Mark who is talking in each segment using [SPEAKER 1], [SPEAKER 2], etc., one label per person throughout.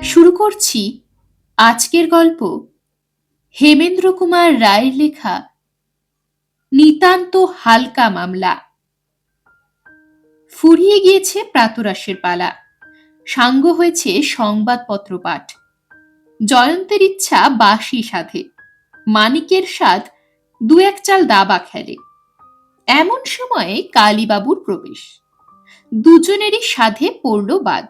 [SPEAKER 1] শুরু করছি আজকের গল্প হেমেন্দ্র কুমার রায়ের লেখা নিতান্ত হালকা মামলা। ফুরিয়ে গিয়েছে প্রাতরাশের পালা, সাঙ্গ হয়েছে সংবাদপত্র পাঠ। জয়ন্তের ইচ্ছা বাঁশি সাধে, মানিকের স্বাদ দু এক চাল দাবা খেলে। এমন সময়ে কালীবাবুর প্রবেশ, দুজনেরই সাধে পড়ল বাদ।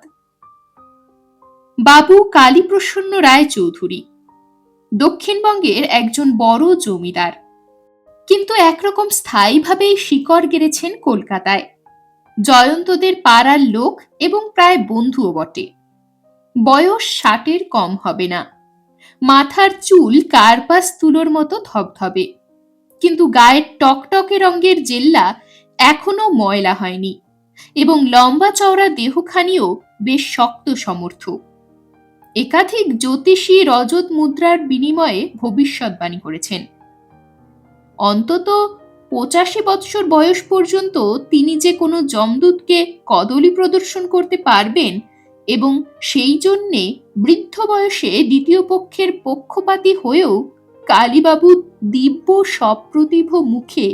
[SPEAKER 1] বাবু কালীপ্রসন্ন রায় চৌধুরী, দক্ষিণবঙ্গের একজন বড় জমিদার, কিন্তু একরকম স্থায়ীভাবেই শিকড় গেড়েছেন কলকাতায়। জয়ন্তদের পাড়ার লোক এবং প্রায় বন্ধুও বটে। বয়স ৬০-এর কম হবে না। মাথার চুল কার্পাস তুলোর মতো ধবধবে, কিন্তু গায়ের টকটকে রঙের জেল্লা এখনো ময়লা হয়নি, এবং লম্বা চওড়া দেহখানিও বেশ শক্ত সমর্থ। একাধিক জ্যোতিষী রজত মুদ্রার বিনিময়ে ভবিষ্যৎবাণী করেছেন। অন্তত ৮৫ বৎসর বয়স পর্যন্ত তিনি যে কোনো যমদূতকে কদলী প্রদর্শন করতে পারবেন এবং সেই জন্যে বৃদ্ধ বয়সে দ্বিতীয় পক্ষের পক্ষপাতী হয়েও কালীবাবু দিব্য সপ্রতিভ মুখে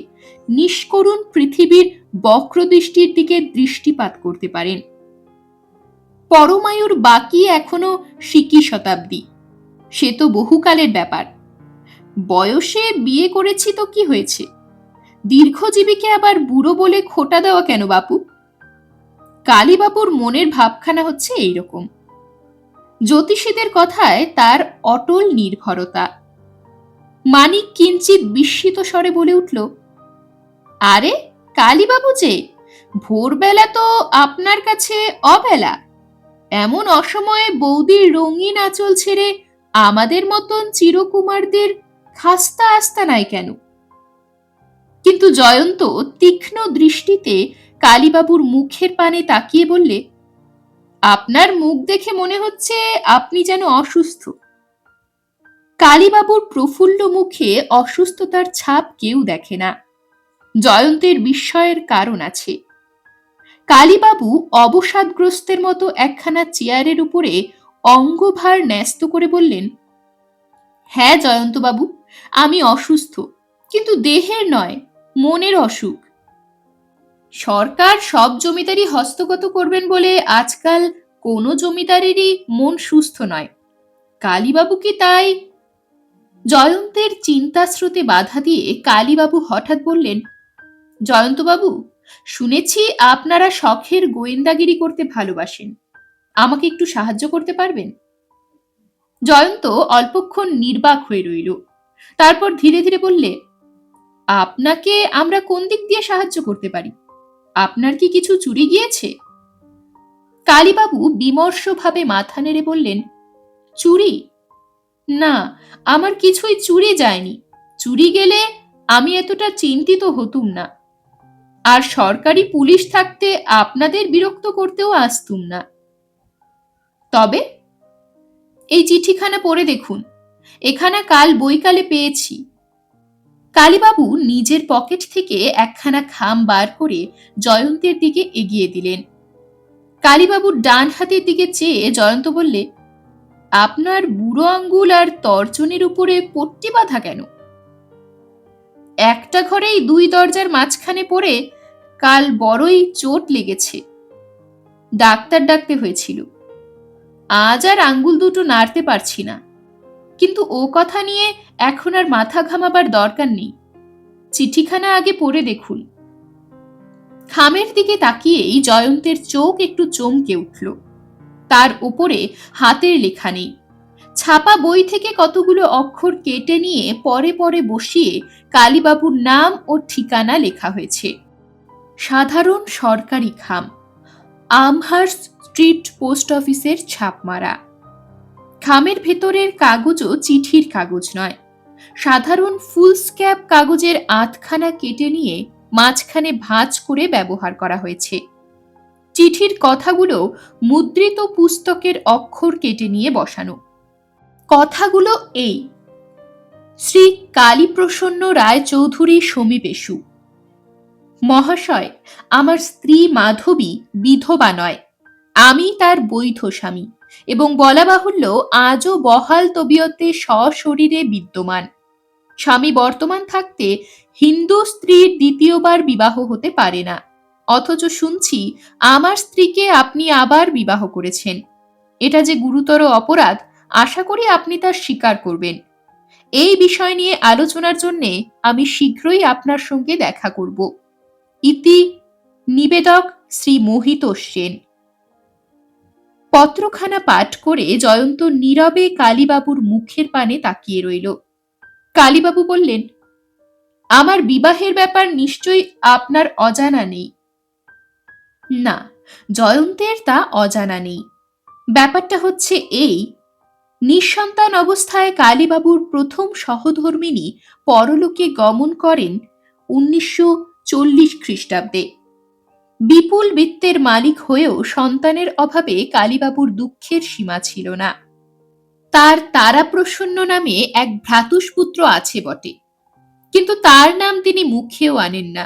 [SPEAKER 1] নিষ্করুণ পৃথিবীর বক্রদৃষ্টির দিকে দৃষ্টিপাত করতে পারেন। পরমায়ুর বাকি এখনো সিকি শতাব্দী, সে তো বহুকালের ব্যাপার। বয়সে বিয়ে করেছি তো কি হয়েছে? দীর্ঘজীবীকে আবার বুড়ো বলে খোটা দেওয়া কেন বাপু? কালীবাবুর মনের ভাবখানা হচ্ছে এইরকম। জ্যোতিষীদের কথায় তার অটল নির্ভরতা। মানিক কিঞ্চিত বিস্মিত স্বরে বলে উঠল, আরে কালীবাবু যে, ভোরবেলা তো আপনার কাছে অবেলা। এমন অসময়ে বৌদির রঙিন আঁচল ছেড়ে আমাদের মতন চিরকুমারদের খাস্তা আস্তা নাই কেন? কিন্তু জয়ন্ত তীক্ষ্ণ দৃষ্টিতে কালীবাবুর মুখের পানে তাকিয়ে বললে, আপনার মুখ দেখে মনে হচ্ছে আপনি যেন অসুস্থ। কালীবাবুর প্রফুল্ল মুখে অসুস্থতার ছাপ কেউ দেখে না। জয়ন্তের বিস্ময়ের কারণ আছে। কালীবাবু অবসাদগ্রস্তের মতো একখানা চেয়ারের উপরে অঙ্গভার ন্যস্ত করে বললেন, হ্যাঁ জয়ন্তবাবু, আমি অসুস্থ, কিন্তু দেহের নয়, মনের অসুখ। সরকার সব জমিদারি হস্তগত করবেন বলে আজকাল কোনো জমিদারেরই মন সুস্থ নয়। কালীবাবু কি তাই? জয়ন্তের চিন্তাস্রোতে বাধা দিয়ে কালীবাবু হঠাৎ বললেন, জয়ন্তবাবু, শুনেছি আপনারা শখের গোয়েন্দাগিরি করতে ভালোবাসেন। আমাকে একটু সাহায্য করতে পারবেন? জয়ন্ত অল্পক্ষণ নির্বাক হয়ে রইল, তারপর ধীরে ধীরে বললে, আপনাকে আমরা কোন দিক দিয়ে সাহায্য করতে পারি? আপনার কি কিছু চুরি গিয়েছে? কালীবাবু বিমর্ষভাবে মাথা নেড়ে বললেন, চুরি? না, আমার কিছুই চুরি যায়নি। চুরি গেলে আমি এতটা চিন্তিত হতুম না, আর সরকারি পুলিশ থাকতে আপনাদের বিরক্ত করতেও আসতুম না। তবে এই চিঠিখানা পড়ে দেখুন, এখানা কাল বৈকালে পেয়েছি। কালীবাবু নিজের পকেট থেকে একখানা খাম বার করে জয়ন্তের দিকে এগিয়ে দিলেন। কালীবাবুর ডান হাতের দিকে চেয়ে জয়ন্ত বললে, আপনার বুড়ো আঙ্গুল আর তর্জনীর উপরে পট্টি বাঁধা কেন? একটা ঘরেই দুই দরজার মাঝখানে পড়ে কাল বড়ই চোট লেগেছে, ডাক্তার ডাকতে হয়েছিল। আজ আর আঙ্গুল দুটো নাড়তে পারছি না, কিন্তু ও কথা নিয়ে এখন আর মাথা ঘামাবার দরকার নেই। চিঠিখানা আগে পড়ে দেখুন। খামের দিকে তাকিয়েই জয়ন্তের চোখ একটু চমকে উঠল। তার উপরে হাতের লেখা নেই। ছাপা বই থেকে কতগুলো অক্ষর কেটে নিয়ে পরে পরে বসিয়ে কালীবাবুর নাম ও ঠিকানা লেখা হয়েছে। সাধারণ সরকারি খাম, আমহার্স্ট স্ট্রিট পোস্ট অফিসের ছাপ মারা। খামের ভেতরের কাগজও চিঠির কাগজ নয়, সাধারণ ফুলস্ক্যাপ কাগজের আধখানা কেটে নিয়ে মাঝখানে ভাঁজ করে ব্যবহার করা হয়েছে। চিঠির কথাগুলো মুদ্রিত পুস্তকের অক্ষর কেটে নিয়ে বসানো। কথাগুলো এই, শ্রী কালীপ্রসন্ন রায় চৌধুরী সমীপেষু মহাশয়, আমার স্ত্রী মাধবী বিধবা নয়, আমি তার বৈধ স্বামী। এবং বলা বাহুল্য আজও বহাল তবিয়তে সশরীরে বিদ্যমান। স্বামী বর্তমান থাকতে হিন্দু স্ত্রীর দ্বিতীয়বার বিবাহ হতে পারে না, অথচ শুনছি আমার স্ত্রীকে আপনি আবার বিবাহ করেছেন। এটা যে গুরুতর অপরাধ, আশা করি আপনি তা স্বীকার করবেন। এই বিষয় নিয়ে আলোচনার জন্যে আমি শীঘ্রই আপনার সঙ্গে দেখা করব। ইতি নিবেদক শ্রী মোহিতোষ সেন। পত্রখানা পাঠ করে জয়ন্ত নীরবে কালীবাবুর মুখের পানে তাকিয়ে রইল। কালীবাবু বললেন, আমার বিবাহের ব্যাপার নিশ্চয়ই আপনার অজানা নেই। না, জয়ন্তের তা অজানা নেই। ব্যাপারটা হচ্ছে এই, নিঃসন্তান অবস্থায় কালীবাবুর প্রথম সহধর্মিণী পরলোকে গমন করেন 1940 খ্রিস্টাব্দে। বিপুল বিত্তের মালিক হয়েও সন্তানের অভাবে কালীবাবুর দুঃখের সীমা ছিল না। তার তারাপ্রসন্ন নামে এক ভ্রাতুষ্পুত্র আছে বটে, কিন্তু তার নাম তিনি মুখেও আনেন না।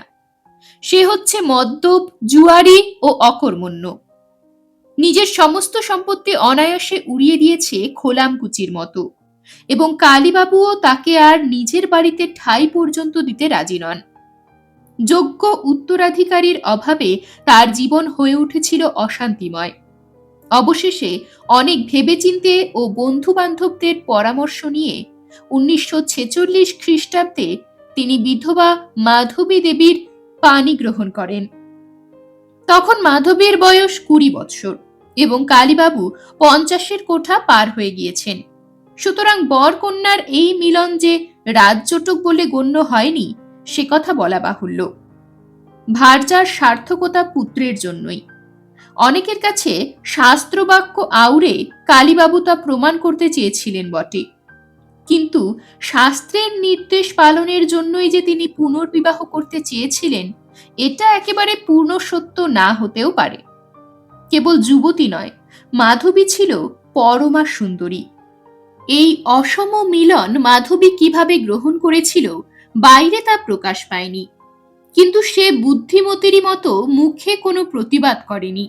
[SPEAKER 1] সে হচ্ছে মদ্যপ, জুয়ারি ও অকর্মণ্য। নিজের সমস্ত সম্পত্তি অনায়াসে উড়িয়ে দিয়েছে খোলামকুচির মতো, এবং কালীবাবুও তাকে আর নিজের বাড়িতে ঠাঁই পর্যন্ত দিতে রাজি নন। যোগ্য উত্তরাধিকারীর অভাবে তার জীবন হয়ে উঠেছিল অশান্তিময়। অবশেষে অনেক ভেবেচিন্তে ও বন্ধু বান্ধবদের পরামর্শ নিয়ে 1946 খ্রিস্টাব্দে তিনি বিধবা মাধবী দেবীর পাণি গ্রহণ করেন। তখন মাধবীর বয়স 20 বৎসর এবং কালীবাবু 50-এর কোঠা পার হয়ে গিয়েছেন। সুতরাং বর কন্যার এই মিলন যে রাজজটক বলে গণ্য হয়নি সে কথা বলা বাহুল্য। ভার্যার সার্থকতা পুত্রের জন্যই। অনেকের কাছে শাস্ত্রবাক্য আউড়ে কালীবাবু তা প্রমাণ করতে চেয়েছিলেন বটে, কিন্তু শাস্ত্রের নির্দেশ পালনের জন্যই যে তিনি পুনর্বিবাহ করতে চেয়েছিলেন এটা একেবারে পূর্ণ সত্য না হতেও পারে। কেবল যুবতী নয়, মাধবী ছিল পরমা সুন্দরী। এই অসম মিলন মাধবী কিভাবে গ্রহণ করেছিল বাইরে তা প্রকাশ পায়নি, কিন্তু সে বুদ্ধিমতীরই মতো মুখে কোনো প্রতিবাদ করেনি,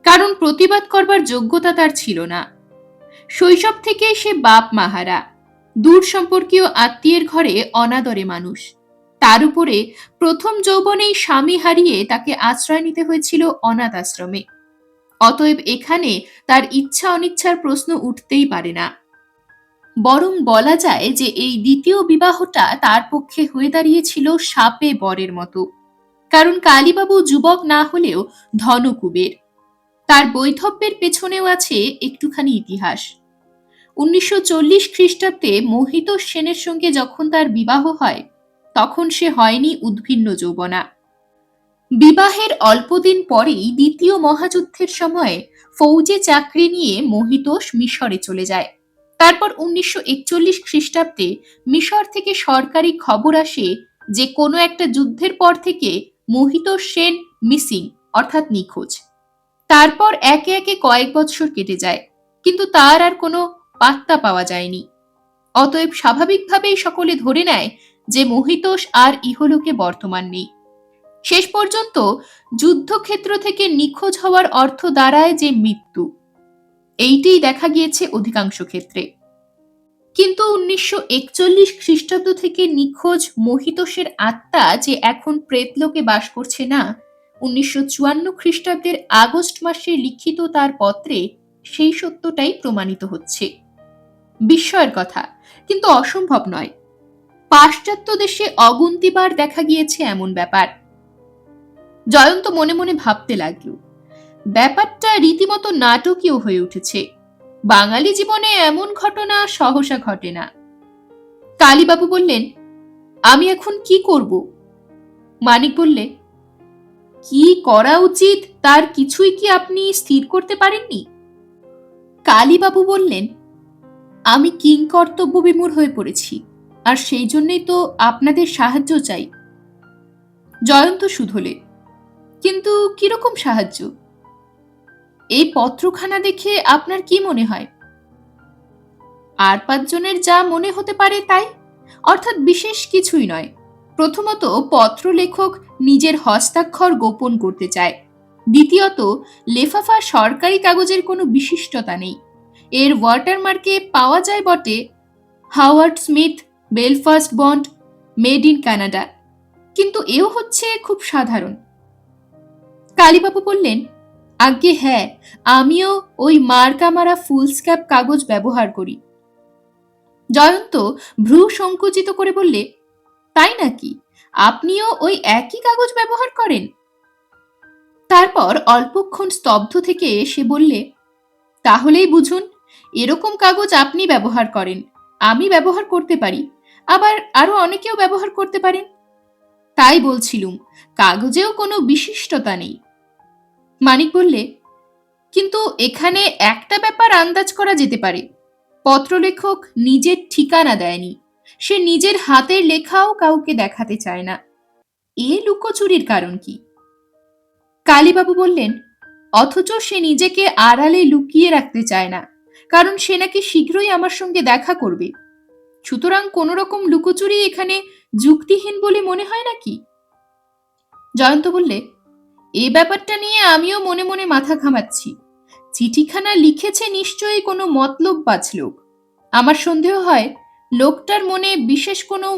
[SPEAKER 1] কারণ প্রতিবাদ করবার যোগ্যতা তার ছিল না। শৈশব থেকে সে বাপ মাহারা, দূর সম্পর্কীয় আত্মীয়ের ঘরে অনাদরে মানুষ। তার উপরে প্রথম যৌবনেই স্বামী হারিয়ে তাকে আশ্রয় নিতে হয়েছিল অনাথ আশ্রমে। অতএব এখানে তার ইচ্ছা অনিচ্ছার প্রশ্ন উঠতেই পারে না। বরং বলা যায় যে এই দ্বিতীয় বিবাহটা তার পক্ষে হয়ে দাঁড়িয়েছিল শাপে বরের মতো, কারণ কালীবাবু যুবক না হলেও ধনকুবের। তার বৈধব্যের পেছনেও আছে একটুখানি ইতিহাস। 1940 খ্রিস্টাব্দে মোহিতোষ সেনের সঙ্গে যখন তার বিবাহ হয় তখন সে হয়নি উদ্ভিন্ন যৌবনা। বিবাহের অল্পদিন পরেই দ্বিতীয় মহাযুদ্ধের সময়ে ফৌজে চাকরি নিয়ে মোহিতোষ মিশরে চলে যায়। তারপর 1941 খ্রিস্টাব্দে মিশর থেকে সরকারি খবর আসে যে কোনো একটা যুদ্ধের পর থেকে মোহিতোষ সেন মিসিং অর্থাৎ নিখোঁজ। তারপর একে একে কয়েক বৎসর কেটে যায়, কিন্তু তার আর কোনো পাত্তা পাওয়া যায়নি। অতএব স্বাভাবিকভাবেই সকলে ধরে নেয় যে মোহিতোষ আর ইহলোকে বর্তমান নেই। শেষ পর্যন্ত যুদ্ধক্ষেত্র থেকে নিখোঁজ হওয়ার অর্থ দাঁড়ায় যে মৃত্যু। এইটাই দেখা গিয়েছে অধিকাংশ ক্ষেত্রে। কিন্তু 1941 খ্রিস্টাব্দ থেকে নিখোঁজ মোহিতোষের আত্মা যে এখন প্রেতলোকে বাস করছে না, 1954 খ্রিস্টাব্দের আগস্ট মাসে লিখিত তার পত্রে সেই সত্যটাই প্রমাণিত হচ্ছে। বিস্ময়ের কথা, কিন্তু অসম্ভব নয়। পাশ্চাত্য দেশে অগুন্তিবার দেখা গিয়েছে এমন ব্যাপার। জয়ন্ত মনে মনে ভাবতে লাগল, ব্যাপারটা রীতিমতো নাটকীয় হয়ে উঠেছে। বাঙালি জীবনে এমন ঘটনা সহসা ঘটে না। কালীবাবু বললেন, আমি এখন কি করব? মানিক বললে, কি করা উচিত তার কিছুই কি আপনি স্থির করতে পারেননি? কালীবাবু বললেন, আমি কিংকর্তব্য বিমূঢ় হয়ে পড়েছি, আর সেই জন্যই তো আপনাদের সাহায্য চাই। জয়ন্ত শুধলে, কিন্তু কিরকম সাহায্য? এই পত্রখানা দেখে আপনার কি মনে হয়? আর 5 জনের যা মনে হতে পারে তাই, অর্থাৎ বিশেষ কিছুই নয়। প্রথমত, পত্র লেখক নিজের হস্তাক্ষর গোপন করতে চায়। দ্বিতীয়ত, লেফাফা সরকারি কাগজের কোনো বিশিষ্টতা নেই। এর ওয়াটারমার্কে পাওয়া যায় বটে Howard Smith, Belfast bond, made in Canada, কিন্তু এও হচ্ছে খুব সাধারণ। কালীবাবু বললেন, আজ্ঞে হ্যাঁ, আমিও ওই মার্কা মারা ফুলস্ক্যাপ কাগজ ব্যবহার করি। জয়ন্ত ভ্রু সংকুচিত করে বললে, তাই নাকি? আপনিও ওই একই কাগজ ব্যবহার করেন? তারপর অল্পক্ষণ স্তব্ধ থেকে সে বললে, তাহলেই বুঝুন, এরকম কাগজ আপনি ব্যবহার করেন, আমি ব্যবহার করতে পারি, আবার আরো অনেকেও ব্যবহার করতে পারেন। তাই বলছিলুম, কাগজেও কোনো বিশিষ্টতা নেই। মানিক বললে, কিন্তু এখানে একটা ব্যাপার আন্দাজ করা যেতে পারে, পত্রলেখক নিজের ঠিকানা দেয়নি, সে নিজের হাতের লেখাও কাউকে দেখাতে চায় না। এ লুকোচুরির কারণ কি? কালীবাবু বললেন, অথচ সে নিজেকে আড়ালে লুকিয়ে রাখতে চায় না, কারণ সে নাকি শীঘ্রই আমার সঙ্গে দেখা করবে। সুতরাং কোন রকম লুকোচুরি এখানে যুক্তিহীন বলে মনে হয় নাকি? জয়ন্ত বললে, এ ব্যাপারটা নিয়ে আমিও মনে মনে মাথা ঘামাচ্ছি। চিঠিখানা লিখেছে নিশ্চয়ই কোনো মতলববাজ লোক। আমার সন্দেহ হয় লোকটার মনে বিশেষ কোনো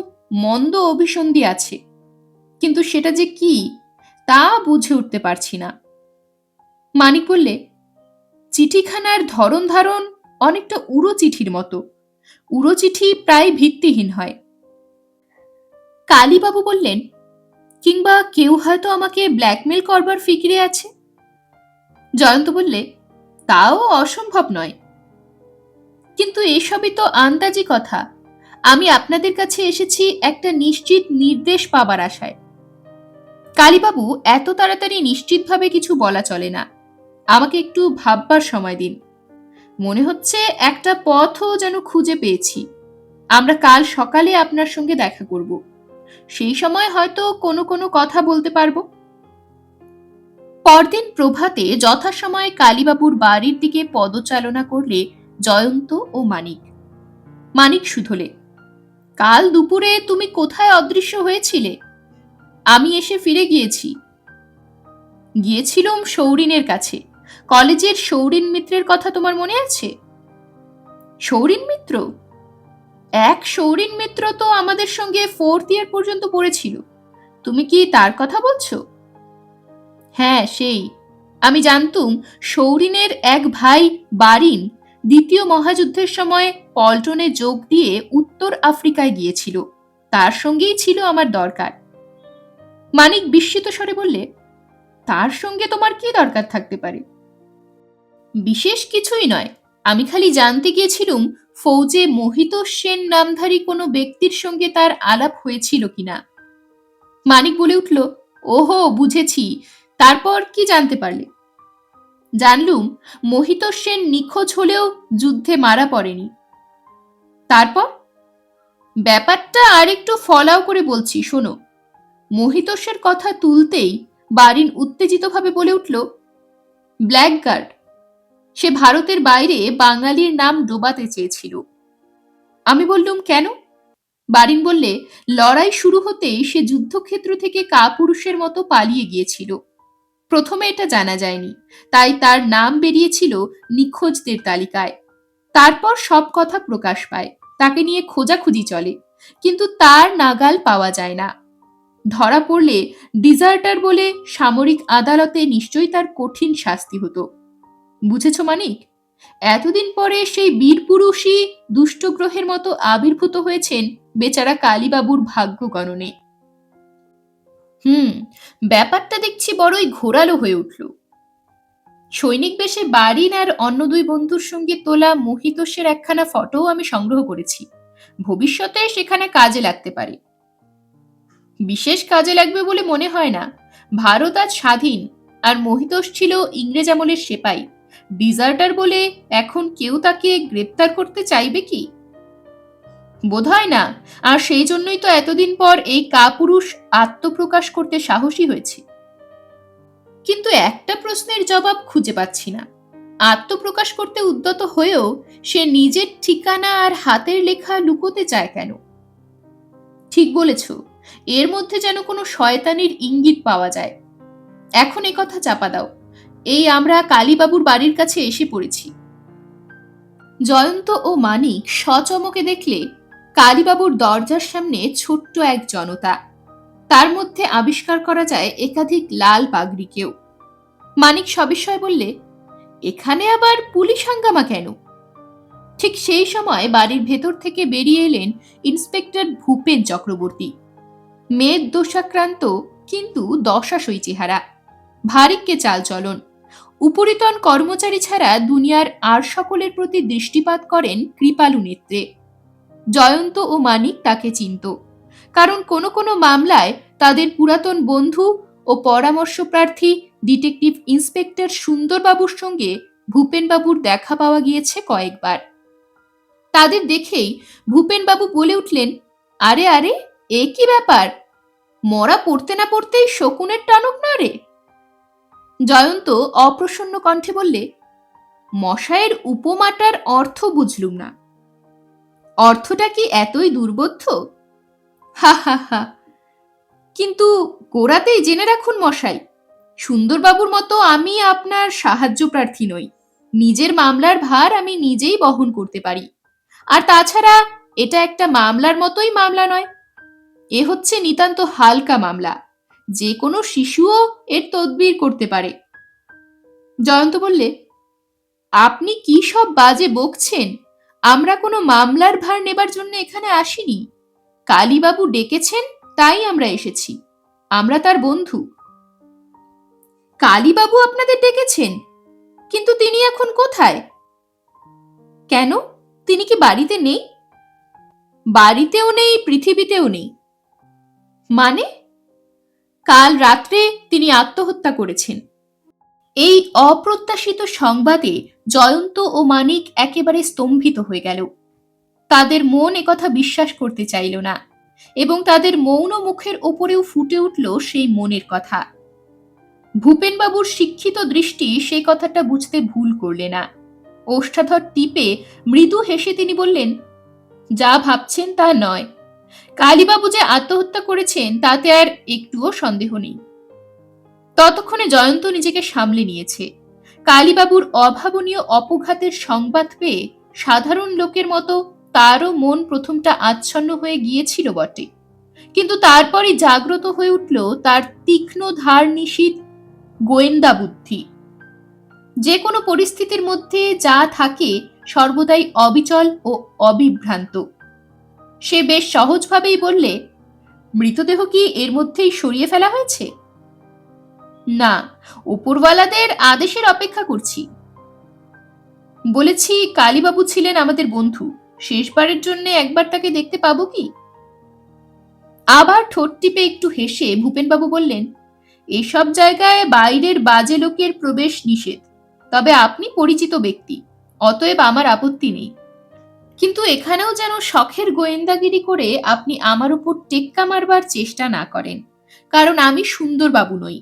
[SPEAKER 1] মন্দ অভিসন্ধি আছে, কিন্তু সেটা যে কি তা বুঝে উঠতে পারছি না। মানিক বললে, চিঠিখানার ধরন ধারণ অনেকটা উড়ো চিঠির মতো। উড়ো চিঠি প্রায় ভিত্তিহীন হয়। কালীবাবু বললেন, কিংবা কেউ হয়তো আমাকে ব্ল্যাকমেল করবার ফিকিরে আছে। জয়ন্ত বললে, তাও অসম্ভব নয়, কিন্তু এসবই তো আন্দাজি কথা। আমি আপনাদের কাছে এসেছি একটা নিশ্চিত নির্দেশ পাবার আশায়। কালীবাবু, এত তাড়াতাড়ি নিশ্চিতভাবে কিছু বলা চলে না, আমাকে একটু ভাববার সময় দিন। মনে হচ্ছে একটা পথও যেন খুঁজে পেয়েছি। আমরা কাল সকালে আপনার সঙ্গে দেখা করব, সেই সময় হয়তো কোনো কোনো কথা বলতে পারবো। পরদিন প্রভাতে যথাসময়ে কালীবাবুর বাড়ির দিকে পদচালনা করলে জয়ন্ত ও মানিক। মানিক শুধলে, কাল দুপুরে তুমি কোথায় অদৃশ্য হয়েছিলে? আমি এসে ফিরে গিয়েছি। গিয়েছিলুম সৌরিনের কাছে। কলেজের সৌরিন মিত্রের কথা তোমার মনে আছে? সৌরিন মিত্র? এক সৌরিন মিত্র তো আমাদের সঙ্গে 4th ইয়ার পর্যন্ত পড়েছিল। তুমি কি তার কথা বলছো? হ্যাঁ, সেই। আমি জানতুম সৌরিনের এক ভাই বারিন দ্বিতীয় মহাযুদ্ধের সময় পল্টনে যোগ দিয়ে উত্তর আফ্রিকায় গিয়েছিল, তার সঙ্গেই ছিল আমার দরকার। মানিক বিস্মিত স্বরে বললে, তার সঙ্গে তোমার কি দরকার থাকতে পারে? বিশেষ কিছুই নয়, আমি খালি জানতে গিয়েছিলুম ফৌজে মোহিত সেন নামধারী কোনো ব্যক্তির সঙ্গে তার আলাপ হয়েছিল কিনা। মানিক বলে উঠল, ওহো, বুঝেছি। তারপর কি জানতে পারলে? জানলুম মোহিত সেন নিখোঁজ হলেও যুদ্ধে মারা পড়েনি। তারপর? ব্যাপারটা আর একটু ফলাও করে বলছি, শোনো। মোহিতোষের কথা তুলতেই বারিন উত্তেজিতভাবে বলে উঠল, ব্ল্যাকগার্ড। সে ভারতের বাইরে বাঙালির নাম ডোবাতে চেয়েছিল। আমি বললুম, কেন? বারিন বললে, লড়াই শুরু হতেই সে যুদ্ধক্ষেত্র থেকে কাপুরুষের মতো পালিয়ে গিয়েছিল। প্রথমে এটা জানা যায়নি, তাই তার নাম বেরিয়েছিল নিখোঁজদের তালিকায়। তারপর সব কথা প্রকাশ পায়, তাকে নিয়ে খোঁজাখুঁজি চলে, কিন্তু তার নাগাল পাওয়া যায় না। ধরা পড়লে ডিজার্টার বলে সামরিক আদালতে নিশ্চয়ই তার কঠিন শাস্তি হতো। বুঝেছ মানিক? এতদিন পরে সেই বীরপুরুষই দুষ্টগ্রহের মতো আবির্ভূত হয়েছেন বেচারা কালীবাবুর ভাগ্য গণনে। ব্যাপারটা দেখছি বড়ই ঘোরালো হয়ে উঠল। সৈনিক বেশে বারিন আর অন্য দুই বন্ধুর সঙ্গে তোলা মোহিতোষের একখানা ফটোও আমি সংগ্রহ করেছি, ভবিষ্যতে সেখানে কাজে লাগতে পারে। বিশেষ কাজে লাগবে বলে মনে হয় না। ভারত আজ স্বাধীন, আর মোহিতোষ ছিল ইংরেজ আমলের সেপাই। ডিজার্টার বলে এখন কেউ তাকে গ্রেপ্তার করতে চাইবে কি? বোধহয় না, আর সেই জন্যই তো এতদিন পর এই কাপুরুষ আত্মপ্রকাশ করতে সাহসী হয়েছে। কিন্তু একটা প্রশ্নের জবাব খুঁজে পাচ্ছি না। আত্মপ্রকাশ করতে উদ্যত হয়েও সে নিজের ঠিকানা আর হাতের লেখা লুকোতে চায় কেন? ঠিক বলেছ, এর মধ্যে যেন কোনো শয়তানির ইঙ্গিত পাওয়া যায়। এখন এ কথা চাপা দাও, এই আমরা কালীবাবুর বাড়ির কাছে এসে পড়েছি। জয়ন্ত ও মানিক সচমকে দেখলে কালীবাবুর দরজার সামনে ছোট্ট এক জনতা, তার মধ্যে আবিষ্কার করা যায় একাধিক লাল পাগড়িকেও। মানিক সবিস্ময়ে বললে, এখানে আবার পুলিশ হাঙ্গামা কেন? ঠিক সেই সময় বাড়ির ভেতর থেকে বেরিয়ে এলেন ইন্সপেক্টর ভূপেন চক্রবর্তী। মেদ দোষাক্রান্ত, কিন্তু দশাসই চেহারা, ভারিক্কে চালচলন, উপরিতন কর্মচারী ছাড়া দুনিয়ার আর সকলের প্রতি দৃষ্টিপাত করেন কৃপালু নেত্রে। জয়ন্ত ও মানিক তাকে চিনত, কারণ কোনো কোনো মামলায় তাদের পুরাতন বন্ধু ও পরামর্শপ্রার্থী ডিটেকটিভ ইন্সপেক্টর সুন্দরবাবুর সঙ্গে ভূপেনবাবুর দেখা পাওয়া গিয়েছে কয়েকবার। তাদের দেখেই ভূপেনবাবু বলে উঠলেন, আরে আরে, এ কি ব্যাপার? মরা পড়তে না পড়তেই শকুনের টানক না রে? জয়ন্ত অপ্রসন্ন কণ্ঠে বললে, মশায়ের উপমাটার অর্থ বুঝলুম না। অর্থটা কি এতই দুর্বোধ্য? হা হা হা। কিন্তু গোড়াতেই জেনে রাখুন মশাই, সুন্দরবাবুর মতো আমি আপনার সাহায্য প্রার্থী নই। নিজের মামলার ভার আমি নিজেই বহন করতে পারি। আর তাছাড়া এটা একটা মামলার মতোই মামলা নয়, এ হচ্ছে নিতান্ত হালকা মামলা, যে কোনো শিশুও এর তদবির করতে পারে। জয়ন্ত বললে, আপনি কি সব বাজে বকছেন? আমরা কোনো মামলার ভার নেবার জন্য এখানে আসিনি। কালীবাবু ডেকেছেন, তাই আমরা এসেছি। আমরা তার বন্ধু। কালীবাবু আপনাদের ডেকেছেন? কিন্তু তিনি এখন কোথায়? কেন, তিনি কি বাড়িতে নেই? বাড়িতেও নেই, পৃথিবীতেও নেই। মানে? কাল রাত্রে তিনি আত্মহত্যা করেছেন। এই অপ্রত্যাশিত সংবাদে জয়ন্ত ও মানিক একেবারে স্তম্ভিত হয়ে গেল। তাদের মন একথা বিশ্বাস করতে চাইল না, এবং তাদের মৌন মুখের ওপরেও ফুটে উঠল সেই মনের কথা। ভূপেনবাবুর শিক্ষিত দৃষ্টি সেই কথাটা বুঝতে ভুল করলে না। ওষ্ঠাধর টিপে মৃদু হেসে তিনি বললেন, যা ভাবছেন তা নয়। কালীবাবু যে আত্মহত্যা করেছেন তাতে আর একটুও সন্দেহ নেই। ততক্ষণে জয়ন্ত নিজেকে সামলে নিয়েছে। কালীবাবুর অভাবনীয় অপঘাতের সংবাদ পেয়ে সাধারণ লোকের মতো তারও মন প্রথমটা আচ্ছন্ন হয়ে গিয়েছিল বটে, কিন্তু তারপরই জাগ্রত হয়ে উঠল তার তীক্ষ্ণ ধার নিশীথ গোয়েন্দা বুদ্ধি। যে কোনো পরিস্থিতির মধ্যে যা থাকে সর্বদাই অবিচল ও অবিভ্রান্ত। সে বেশ সহজভাবেই বললে, মৃতদেহ কি এর মধ্যেই সরিয়ে ফেলা হয়েছে? না, উপরওয়ালাদের আদেশের অপেক্ষা করছি। বলেছি, কালীবাবু ছিলেন আমাদের বন্ধু, শেষবারের জন্য একবার তাকে দেখতে পাবো কি? আবার ঠোঁট টিপে একটু হেসে ভূপেনবাবু বললেন, এসব জায়গায় বাইরের বাজে লোকের প্রবেশ নিষেধ, তবে আপনি পরিচিত ব্যক্তি, অতএব আমার আপত্তি নেই। কিন্তু এখানেও যেন শখের গোয়েন্দাগিরি করে আপনি আমার উপর টেক্কা মারবার চেষ্টা না করেন, কারণ আমি সুন্দরবাবু নই।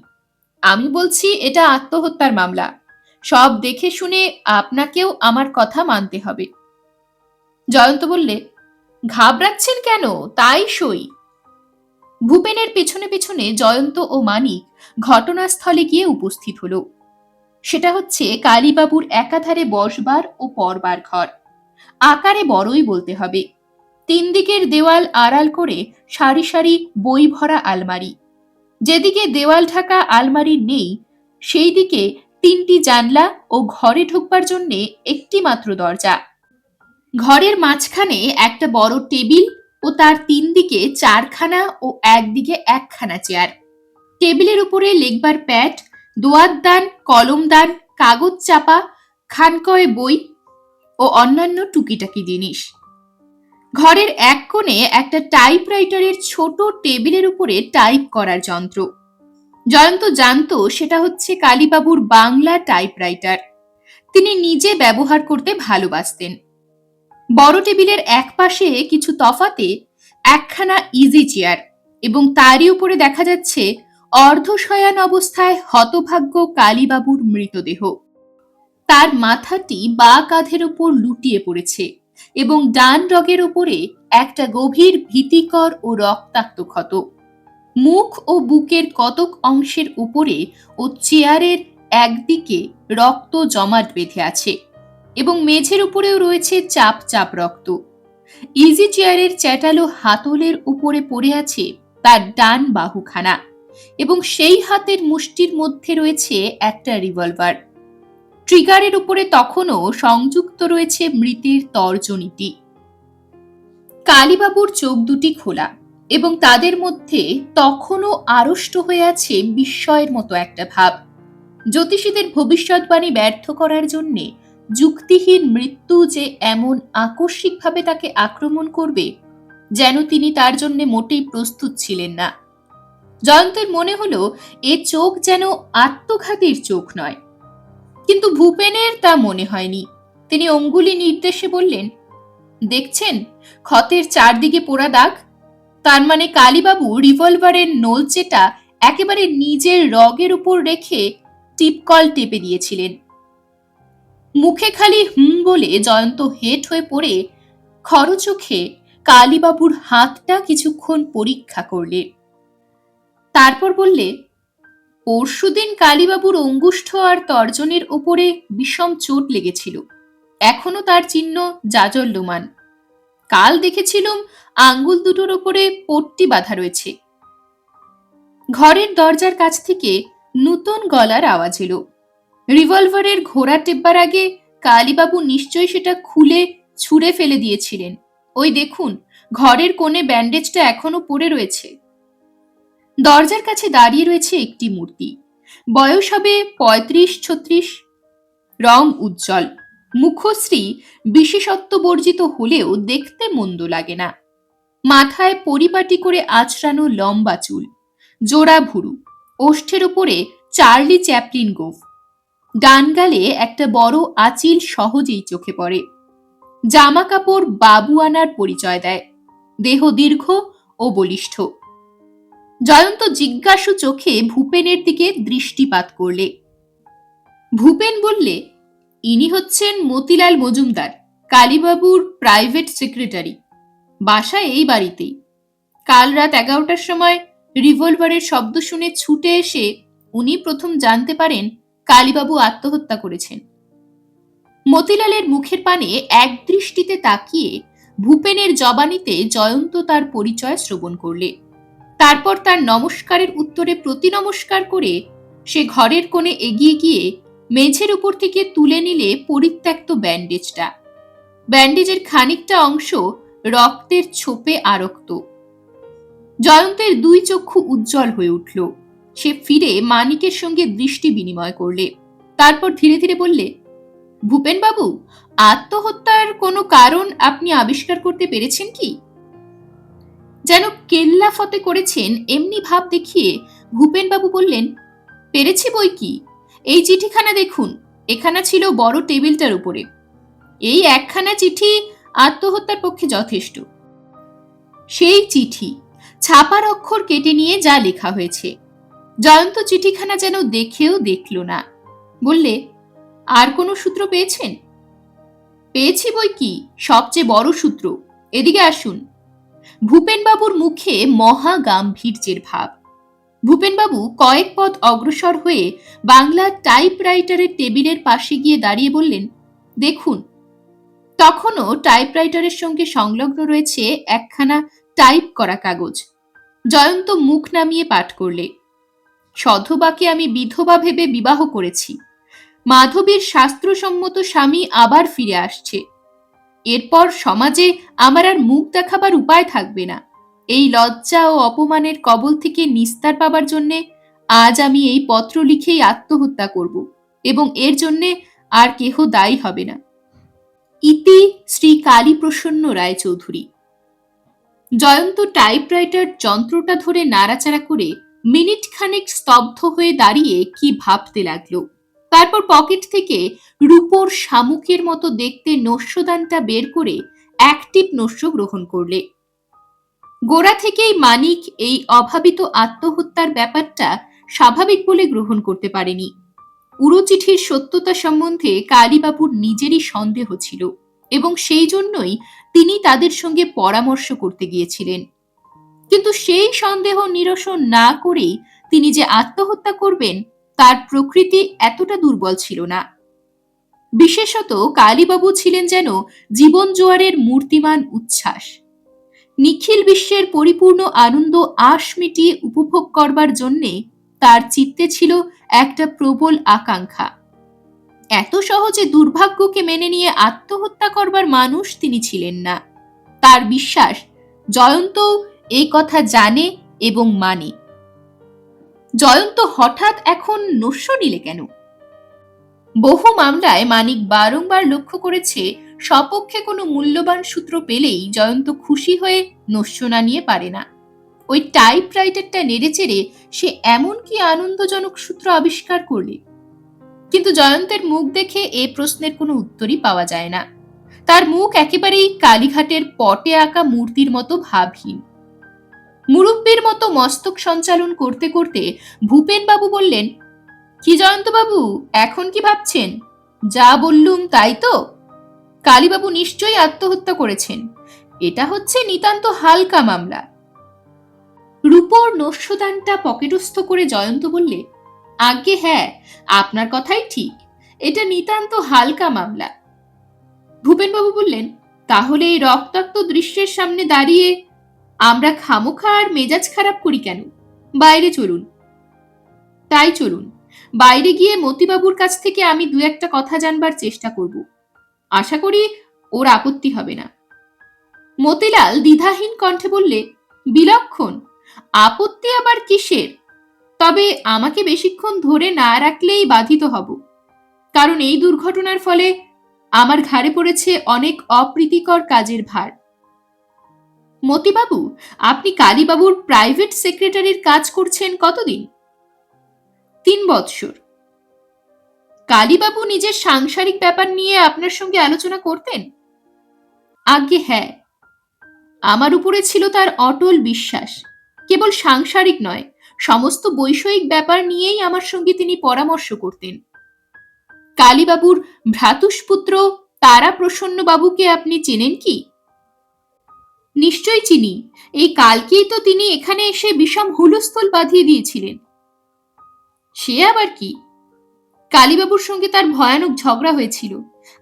[SPEAKER 1] আমি বলছি, এটা আত্মহত্যার মামলা। সব দেখে শুনে আপনাকেও আমার কথা মানতে হবে। জয়ন্ত বললে, ঘাবড়াচ্ছেন কেন? তাই সই। ভূপেনের পেছনে পেছনে জয়ন্ত ও মানিক ঘটনাস্থলে গিয়ে উপস্থিত হল। সেটা হচ্ছে কালীবাবুর একাধারে বসবার ও পড়বার ঘর। আকারে বড়ই বলতে হবে। 3 দিকের দেওয়াল আড়াল করে সারি সারি বই ভরা আলমারি। যেদিকে দেওয়াল ঢাকা আলমারি নেই, সেই দিকে 3টি জানলা ও ঘরে ঢুকবার জন্য একটি মাত্র দরজা। ঘরের মাঝখানে একটা বড় টেবিল ও তার 3 দিকে 4খানা ও একদিকে 1খানা চেয়ার। টেবিলের উপরে লেখবার প্যাড, দোয়াতদান, কলমদান, কাগজ চাপা, খানকয় বই ও অন্যান্য টুকিটাকি জিনিস। ঘরের এক কোণে একটা টাইপরাইটারের ছোট টেবিলের উপরে টাইপ করার যন্ত্র। জয়ন্ত জানত সেটা হচ্ছে কালীবাবুর বাংলা টাইপরাইটার। তিনি নিজে ব্যবহার করতে ভালোবাসতেন। বড় টেবিলের এক পাশে কিছু তফাতে 1খানা ইজি চেয়ার, এবং তারই উপরে দেখা যাচ্ছে অর্ধশয়ান অবস্থায় হতভাগ্য কালীবাবুর মৃতদেহ। তার মাথাটি বাঁ কাঁধের উপর লুটিয়ে পড়েছে, এবং ডান রগের উপরে একটা গভীর ভীতিকর ও রক্তাক্ত ক্ষত। মুখ ও বুকের কতক অংশের উপরে ও চেয়ারের একদিকে রক্ত জমাট বেঁধে আছে এবং মেঝের উপরেও রয়েছে চাপ চাপ রক্ত। ইজি চেয়ারের চ্যাটালো হাতলের উপরে পড়ে আছে তার ডান বাহুখানা এবং সেই হাতের মুষ্টির মধ্যে রয়েছে একটা রিভলভার। ট্রিগারের উপরে তখনও সংযুক্ত রয়েছে মৃতের তর্জনীটি। কালীবাবুর চোখ দুটি খোলা এবং তাদের মধ্যে তখনও আড়ষ্ট হয়ে আছে বিস্ময়ের মতো একটা ভাব। জ্যোতিষীদের ভবিষ্যৎবাণী ব্যর্থ করার জন্যে যুক্তিহীন মৃত্যু যে এমন আকস্মিকভাবে তাকে আক্রমণ করবে যেন তিনি তার জন্য মোটেই প্রস্তুত ছিলেন না। জয়ন্তের মনে হলো এ চোখ যেন আত্মঘাতীর চোখ নয়, কিন্তু ভূপেনের তা মনে হয়নি। তিনি অঙ্গুলি নির্দেশে বললেন, দেখছেন ক্ষতের চারদিকে পোড়া দাগ? তার মানে কালীবাবু রিভলভারের নলচেটা একেবারে নিজের রগের উপর রেখে টিপকল টেপে দিয়েছিলেন। মুখে খালি বলে জয়ন্ত হেট হয়ে পড়ে খরচোখে কালীবাবুর হাতটা কিছুক্ষণ পরীক্ষা করলে। তারপর বললে, পরশুদিন কালীবাবুর অঙ্গুষ্ঠ আর তর্জনের উপরে বিষম চোট লেগেছিল, এখনো তার চিহ্ন জাজল্যমান। কাল দেখেছিলুম আঙ্গুল দুটোর উপরে পট্টি বাঁধা রয়েছে। ঘরের দরজার কাছ থেকে নূতন গলার আওয়াজ এলো। রিভলভারের ঘোড়া টেপবার আগে কালীবাবু নিশ্চয়ই সেটা খুলে ছুঁড়ে ফেলে দিয়েছিলেন। ওই দেখুন, ঘরের কোণে ব্যান্ডেজটা এখনো পড়ে রয়েছে। দরজার কাছে দাঁড়িয়ে রয়েছে একটি মূর্তি। বয়স হবে ৩৫-৩৬, রং উজ্জ্বল, মুখশ্রী বিশেষত্ব বর্জিত হলেও দেখতে মন্দ লাগে না। মাথায় পরিপাটি করে আঁচড়ানো লম্বা চুল, জোড়া ভুরু, ওষ্ঠের উপরে চার্লি চ্যাপলিন গোঁফ। ডান গালে একটা বড় আঁচিল সহজেই চোখে পড়ে। জামা কাপড় বাবুয়ানার পরিচয় দেয়। দেহ দীর্ঘ ও বলিষ্ঠ। জয়ন্ত জিজ্ঞাসু চোখে ভূপেনের দিকে দৃষ্টিপাত করলে। ভূপেন বললে, ইনি হচ্ছেন মতিলাল মজুমদার, কালীবাবুর প্রাইভেট সেক্রেটারি। বাসা এই বাড়িতেই। কাল রাত 11টার সময় রিভলভারের শব্দ শুনে ছুটে এসে উনি প্রথম জানতে পারেন কালীবাবু আত্মহত্যা করেছেন। মতিলালের মুখের পানে এক দৃষ্টিতে তাকিয়ে ভূপেনের জবানিতে জয়ন্ত তার পরিচয় শ্রবণ করলে। তারপর তার নমস্কারের উত্তরে প্রতি নমস্কার করে সে ঘরের কোণে এগিয়ে গিয়ে মেঝের উপর থেকে তুলে নিলে পরিত্যক্ত ব্যান্ডেজটা। ব্যান্ডেজের খানিকটা অংশ রক্তের ছোপে আরক্ত। জয়ন্তের দুই চক্ষু উজ্জ্বল হয়ে উঠল। সে ফিরে মানিকের সঙ্গে দৃষ্টি বিনিময় করলে। তারপর ধীরে ধীরে বললে, ভূপেনবাবু, আত্মহত্যার কোনো কারণ আপনি আবিষ্কার করতে পেরেছেন কি? যেন কেল্লা ফতে করেছেন এমনি ভাব দেখিয়ে ভূপেনবাবু বললেন, পেরেছি বই কি। এই চিঠিখানা দেখুন, এখানা ছিল বড় টেবিলটার উপরে। এই একখানা চিঠি আত্মহত্যার পক্ষে যথেষ্ট। সেই চিঠি ছাপার অক্ষর কেটে নিয়ে যা লেখা হয়েছে। জয়ন্ত চিঠিখানা যেন দেখেও দেখল না। বললে, আর কোনো সূত্র পেয়েছেন? পেয়েছি বই কি, সবচেয়ে বড় সূত্র। এদিকে আসুন। ভূপেনবাবুর মুখে মহা গাম্ভীর্যের ভাব। ভূপেনবাবু কয়েক পদ অগ্রসর হয়ে বাংলা টাইপরাইটারের টেবিলের পাশে গিয়ে দাঁড়িয়ে বললেন, দেখুন। তখনও টাইপরাইটারের সঙ্গে সংলগ্ন রয়েছে একখানা টাইপ করা কাগজ। জয়ন্ত মুখ নামিয়ে পাঠ করলে, সধবাকে আমি বিধবা ভেবে বিবাহ করেছি। মাধবীর শাস্ত্রসম্মত স্বামী আবার ফিরে আসছে। এরপর সমাজে আমার আর মুখ দেখাবার উপায় থাকবে না। এই লজ্জা ও অপমানের কবল থেকে নিস্তার পাবার জন্যে আজ আমি এই পত্র লিখেই আত্মহত্যা করব এবং এর জন্যে আর কেহ দায়ী হবে না। ইতি শ্রী কালীপ্রসন্ন রায়চৌধুরী। জয়ন্ত টাইপরাইটার যন্ত্রটা ধরে নাড়াচাড়া করে মিনিট খানেক স্তব্ধ হয়ে দাঁড়িয়ে কি ভাবতে লাগলো। তারপর পকেট থেকে রূপোর শামুকের মতো দেখতে নস্যদানটা বের করে এক টিপ নস্য গ্রহণ করলে। গোড়া থেকেই মানিক এই অভাবিত আত্মহত্যার ব্যাপারটা স্বাভাবিক বলে গ্রহণ করতে পারেনি। উড়ো চিঠির সত্যতা সম্বন্ধে কালীবাবুর নিজেরই সন্দেহ ছিল এবং সেই জন্যই তিনি তাদের সঙ্গে পরামর্শ করতে গিয়েছিলেন। কিন্তু সেই সন্দেহ নিরসন না করেই তিনি যে আত্মহত্যা করবেন তার প্রকৃতি এতটা দুর্বল ছিল না। বিশেষত কালীবাবু ছিলেন যেন জীবন জোয়ারের মূর্তিমান উচ্ছ্বাস। নিখিল বিশ্বের পরিপূর্ণ আনন্দ আশ মিটিয়ে উপভোগ করবার জন্যে তার চিত্তে ছিল একটা প্রবল আকাঙ্ক্ষা। এত সহজে দুর্ভাগ্যকে মেনে নিয়ে আত্মহত্যা করবার মানুষ তিনি ছিলেন না। তার বিশ্বাস জয়ন্ত এই কথা জানে এবং মানে। জয়ন্ত হঠাৎ এখন নস্য নিলে কেন? বহু মামলায় মানিক বারংবার লক্ষ্য করেছে সপক্ষে কোনো মূল্যবান সূত্র পেলেই জয়ন্ত খুশি হয়ে নস্য না নিয়ে পারে না। ওই টাইপরাইটারটা নেড়েচেড়ে সে এমন কি আনন্দজনক সূত্র আবিষ্কার করলে? কিন্তু জয়ন্তের মুখ দেখে এ প্রশ্নের কোনো উত্তরই পাওয়া যায় না। তার মুখ একেবারেই কালীঘাটের পটে আঁকা মূর্তির মতো ভাবহীন। মুরব্বীর মতো মস্তক সঞ্চালন করতে করতে ভূপেনবাবু বললেন, কি জয়ন্তবাবু, এখন কি ভাবছেন? যা বললুম তাই তো? কালীবাবু নিশ্চয়ই আত্মহত্যা করেছেন। এটা হচ্ছে নিতান্ত হালকা মামলা। রূপর নস্যদানটা পকেটস্থ করে জয়ন্ত বললে, আজ্ঞে হ্যাঁ, আপনার কথাই ঠিক, এটা নিতান্ত হালকা মামলা। ভূপেনবাবু বললেন, তাহলে এই রক্তাক্ত দৃশ্যের সামনে দাঁড়িয়ে আমরা খামোখা আর মেজাজ খারাপ করি কেন? বাইরে চলুন। তাই চলুন, বাইরে গিয়ে মতিবাবুর কাছ থেকে আমি দু একটা কথা জানবার চেষ্টা করব। আশা করি ওর আপত্তি হবে না। মতিলাল দ্বিধাহীন কণ্ঠে বললে, বিলক্ষণ, আপত্তি আবার কিসের? তবে আমাকে বেশিক্ষণ ধরে না রাখলেই বাধিত হব, কারণ এই দুর্ঘটনার ফলে আমার ঘাড়ে পড়েছে অনেক অপ্রীতিকর কাজের ভার। মতিবাবু, আপনি কালীবাবুর প্রাইভেট সেক্রেটারির কাজ করছেন কতদিন? 3 বৎসর। কালীবাবু নিজের সাংসারিক ব্যাপার নিয়ে আপনার সঙ্গে আলোচনা করতেন? আজ্ঞে হ্যাঁ, আমার উপরে ছিল তার অটল বিশ্বাস। কেবল সাংসারিক নয়, সমস্ত বৈষয়িক ব্যাপার নিয়েই আমার সঙ্গে তিনি পরামর্শ করতেন। কালীবাবুর ভ্রাতুষ্পুত্র তারা প্রসন্ন বাবুকে আপনি চেনেন কি? নিশ্চয় চিনি, এই কালকেই তো তিনি এখানে এসে বিষম হুলস্থল বাঁধিয়ে দিয়েছিলেন। সে আবার কি? কালীবাবুর সঙ্গে তার ভয়ানক ঝগড়া হয়েছিল।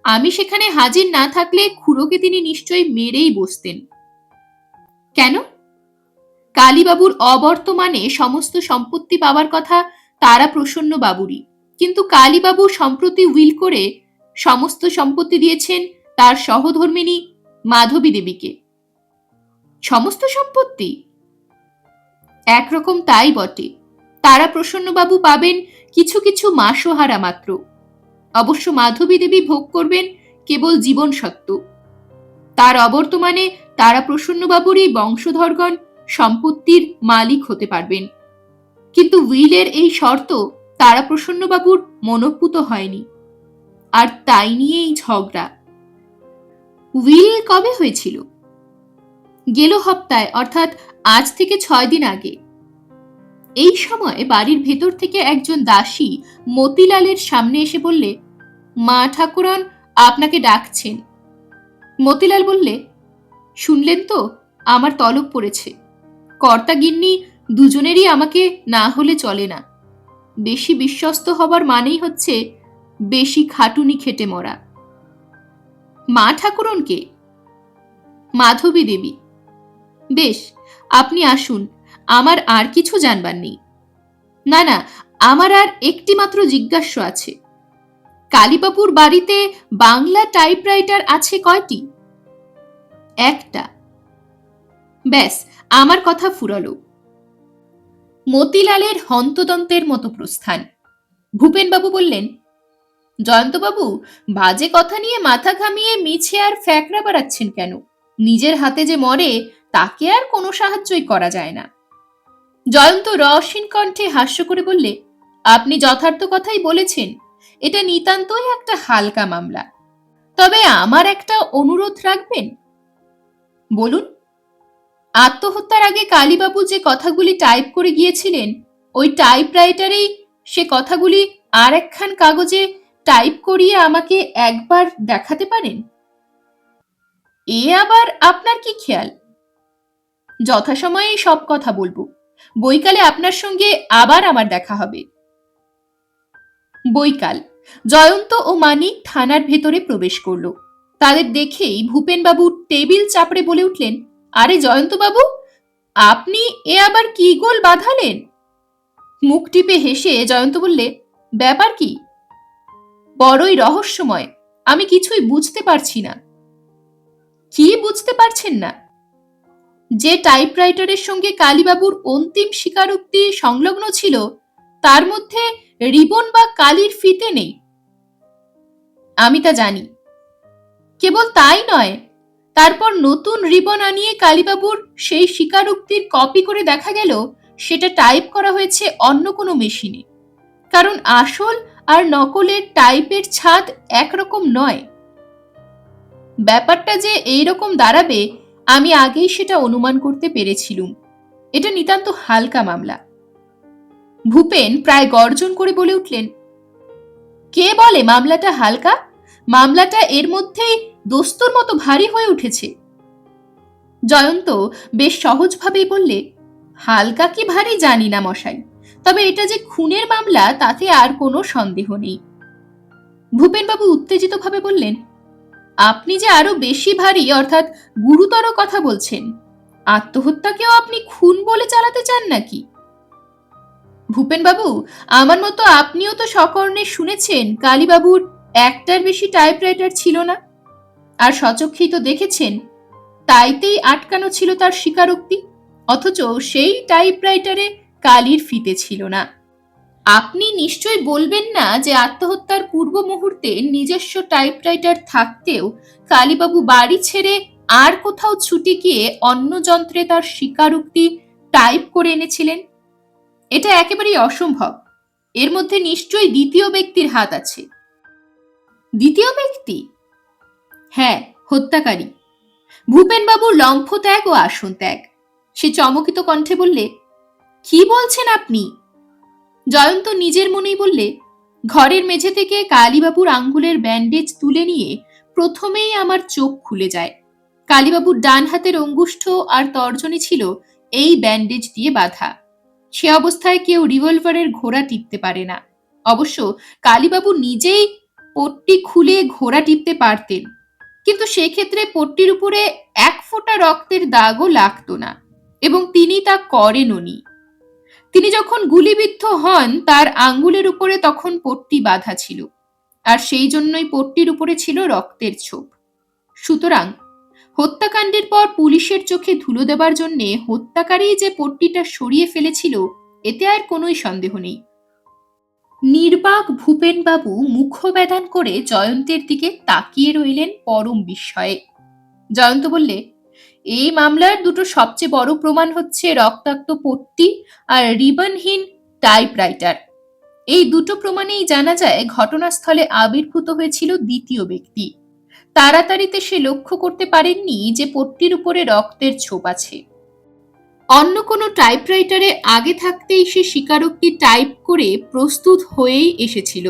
[SPEAKER 1] আমি সেখানে হাজির না থাকলে খুড়োকে তিনি নিশ্চয়ই মেরেই বসতেন। কেন? কালীবাবুর অবর্তমানে সমস্ত সম্পত্তি পাওয়ার কথা তারা প্রসন্ন বাবুরই, কিন্তু কালীবাবু সম্প্রতি উইল করে সমস্ত সম্পত্তি দিয়েছেন তার সহধর্মিণী মাধবী দেবীকে। সমস্ত সম্পত্তি? একরকম তাই বটে। তারা প্রসন্নবাবু পাবেন কিছু কিছু মাসোহারা মাত্র। অবশ্য মাধবী দেবী ভোগ করবেন কেবল জীবন সত্ত্ব। তার অবর্তমানে তারা প্রসন্নবাবুরই বংশধরগণ সম্পত্তির মালিক হতে পারবেন। কিন্তু উইলের এই শর্ত তারা প্রসন্নবাবুর মনোপুত হয়নি, আর তাই নিয়েই ঝগড়া। উইল কবে হয়েছিল? গেল হপ্তায়, অর্থাৎ আজ থেকে 6 দিন আগে। এই সময় বাড়ির ভেতর থেকে একজন দাসী মতিলালের সামনে এসে বললে, মা ঠাকুরন আপনাকে ডাকছেন। মতিলাল বললে, শুনলেন তো, আমার তলব পড়েছে। কর্তা গিন্নি দুজনেরই আমাকে না হলে চলে না। বেশি বিশ্বস্ত হবার মানেই হচ্ছে বেশি খাটুনি খেটে মরা। মা ঠাকুরন কে? মাধবী দেবী। বেশ, আপনি আসুন, আমার আর কিছু জানবার নেই। না না, আমার আর একটি মাত্র জিজ্ঞাস্য আছে। কালীবাবুর বাড়িতে বাংলা টাইপরাইটার আছে কয়টি? একটা। ব্যাস, আমার কথা ফুরালো। মতিলালের হন্তদন্তের মতো প্রস্থান। ভূপেনবাবু বললেন, জয়ন্তবাবু, বাজে কথা নিয়ে মাথা ঘামিয়ে মিছে আর ফ্যাকড়া বাড়াচ্ছেন কেন? নিজের হাতে যে মরে তাকে আর কোনো সাহায্যই করা যায় না। জয়ন্ত রসহীন কণ্ঠে হাস্য করে বললে, আপনি যথার্থ কথাই বলেছেন, এটা নিতান্তই একটা হালকা মামলা। তবে আমার একটা অনুরোধ রাখবেন? বলুন। আত্মহত্যার আগে কালীবাবু যে কথাগুলি টাইপ করে গিয়েছিলেন, ওই টাইপরাইটারেই সে কথাগুলি আর একখান কাগজে টাইপ করিয়ে আমাকে একবার দেখাতে পারেন? এ আবার আপনার কি খেয়াল? যথাসময়েই সব কথা বলবো। বৈকালে আপনার সঙ্গে আবার আমার দেখা হবে। বৈকাল জয়ন্ত ও মানিক থানার ভেতরে প্রবেশ করলো। তাদের দেখেই ভূপেনবাবু টেবিল চাপড়ে বলে উঠলেন, আরে জয়ন্তবাবু, আপনি এ আবার কি গোল বাঁধালেন? মুখ টিপে হেসে জয়ন্ত বললে, ব্যাপার কি? বড়ই রহস্যময়, আমি কিছুই বুঝতে পারছি না। কি বুঝতে পারছেন না? যে টাইপরাইটারের সঙ্গে কালীবাবুর অন্তিম স্বীকারোক্তি সংলগ্ন ছিল তার মধ্যে রিবন বা কালির ফিতে নেই। আমি তা জানি। কেবল তাই নয়, তারপর নতুন রিবন আনিয়ে কালীবাবুর সেই স্বীকারোক্তির কপি করে দেখা গেল সেটা টাইপ করা হয়েছে অন্য কোনো মেশিনে। কারণ আসল আর নকলের টাইপের ছাদ একরকম নয়। ব্যাপারটা যে এইরকম দাঁড়াবে আমি আগেই সেটা অনুমান করতে পেরেছিলুম। এটা নিতান্ত হালকা মামলা। ভূপেন প্রায় গর্জন করে বলে উঠলেন, কে বলে মামলাটা হালকা? মামলাটা এর মধ্যেই দস্তুর মতো ভারী হয়ে উঠেছে। জয়ন্ত বেশ সহজভাবেই বললে, হালকা কি ভারী জানি না মশাই, তবে এটা যে খুনের মামলা তাতে আর কোনো সন্দেহ নেই। ভূপেনবাবু উত্তেজিতভাবে বললেন, আপনি যে আরো বেশি ভারী অর্থাৎ গুরুতর কথা বলছেন। আত্মহত্যাকেও আপনি খুন বলে চালাতে চান নাকি? ভূপেনবাবু, আমার মতো আপনিও তো সকর্ণে শুনেছেন কালীবাবুর একটার বেশি টাইপরাইটার ছিল না, আর সচক্ষেই তো দেখেছেন তাইতেই আটকানো ছিল তার স্বীকারোক্তি, অথচ সেই টাইপরাইটারে কালির ফিতে ছিল না। আপনি নিশ্চয় বলবেন না যে আত্মহত্যার পূর্ব মুহূর্তে নিজস্ব টাইপরাইটার থাকতেও কালীবাবু বাড়ি ছেড়ে আর কোথাও ছুটে গিয়ে অন্য যন্ত্রে তার স্বীকারোক্তি টাইপ করে এনেছিলেন। এটা একেবারেই অসম্ভব। এর মধ্যে নিশ্চয়ই দ্বিতীয় ব্যক্তির হাত আছে। দ্বিতীয় ব্যক্তি? হ্যাঁ, হত্যাকারী। ভূপেনবাবুর লম্ফ ত্যাগ ও আসন ত্যাগ। সে চমকিত কণ্ঠে বললে, কি বলছেন আপনি? জয়ন্ত নিজের মনেই বললে, ঘরের মেঝে থেকে কালীবাবুর আঙ্গুলের ব্যান্ডেজ তুলে নিয়ে প্রথমেই আমার চোখ খুলে যায়। কালীবাবুর ডান হাতের অঙ্গুষ্ঠ আর তর্জনী ছিল এই ব্যান্ডেজ দিয়ে বাঁধা। সে অবস্থায় কেউ রিভলভারের ঘোড়া টিপতে পারে না। অবশ্য কালীবাবু নিজেই পট্টি খুলে ঘোড়া টিপতে পারতেন, কিন্তু সেক্ষেত্রে পট্টির উপরে এক ফোঁটা রক্তের দাগও লাগতো না, এবং তিনি তা করেনওনি। তিনি যখন গুলিবিদ্ধ হন তার আঙ্গুলের উপরে তখন পট্টি বাঁধা ছিল, আর সেই জন্যই পট্টির উপরে ছিল রক্তের ছোপ। সুতরাং হত্যাকাণ্ডের পর পুলিশের চোখে ধুলো দেবার জন্যে হত্যাকারী যে পট্টিটা সরিয়ে ফেলেছিল এতে আর কোনোই সন্দেহ নেই। নির্বাক ভূপেনবাবু মুখবেদান করে জয়ন্তের দিকে তাকিয়ে রইলেন পরম বিস্ময়ে। জয়ন্ত বললে, এই মামলার দুটো সবচেয়ে বড় প্রমাণ হচ্ছে রক্তাক্ত পট্টি আর রিবনহীন টাইপরাইটার। এই দুটো প্রমাণেই জানা যায় ঘটনাস্থলে আবির্ভূত হয়েছিল দ্বিতীয় ব্যক্তি। তাড়াতাড়িতে সে লক্ষ্য করতে পারেননি যে পট্টির উপরে রক্তের ছোপ আছে। অন্য কোনো টাইপরাইটারে আগে থাকতেই সে স্বীকারোক্তি টাইপ করে প্রস্তুত হয়েই এসেছিল।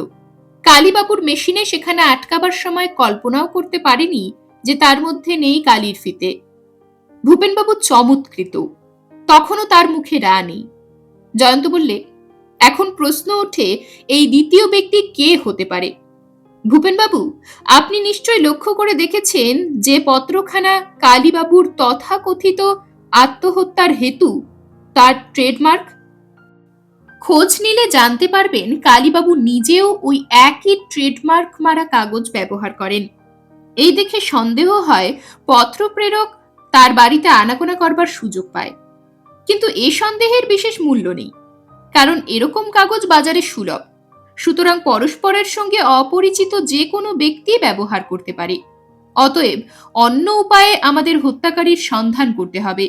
[SPEAKER 1] কালীবাবুর মেশিনে সেখানে আটকাবার সময় কল্পনাও করতে পারেনি যে তার মধ্যে নেই কালির ফিতে। ভূপেনবাবু চমৎকৃত, তখনও তার মুখে রা নেই। জয়ন্ত বললে, এখন প্রশ্ন ওঠে এই দ্বিতীয় ব্যক্তি কে হতে পারে। ভূপেনবাবু, আপনি নিশ্চয় লক্ষ্য করে দেখেছেন যে পত্রখানা কালীবাবুর তথাকথিত আত্মহত্যার হেতু তার ট্রেডমার্ক। খোঁজ নিলে জানতে পারবেন কালীবাবু নিজেও ওই একই ট্রেডমার্ক মারা কাগজ ব্যবহার করেন। এই দেখে সন্দেহ হয় পত্র প্রেরক তার বাড়িতে আনাগোনা করবার সুযোগ পায়। কিন্তু এ সন্দেহের বিশেষ মূল্য নেই, কারণ এরকম কাগজ বাজারে সুলভ। সুতরাং পরস্পরের সঙ্গে অপরিচিত যে কোনো ব্যক্তি ব্যবহার করতে পারে। অতএব অন্য উপায়ে আমাদের হত্যাকারীর সন্ধান করতে হবে।